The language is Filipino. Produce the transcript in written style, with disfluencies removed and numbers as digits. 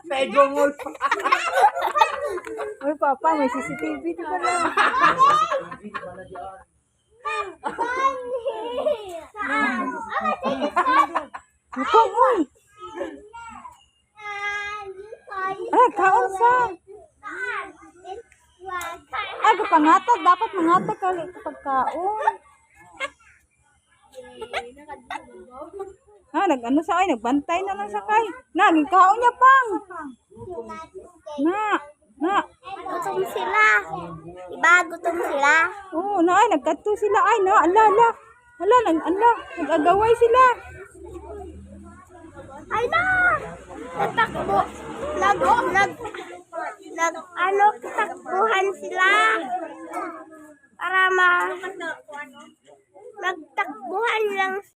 Medyo mul pa. Uy, Papa, may CCTV di ba na? Ito, uy. Ay, kaon sa. Ay, pangatag. Dapat mangatag ka ito pagkaon. Nag-ano sa ay, nagbantay na lang sa kay. Kaon niya pang. Gutom sila. Diba, gutom sila. Oo, nagkadto sila. Ay, ala. Nag-agaway sila. Ay na! Natakbo. Takbuhan sila. Para nagtakbuhan lang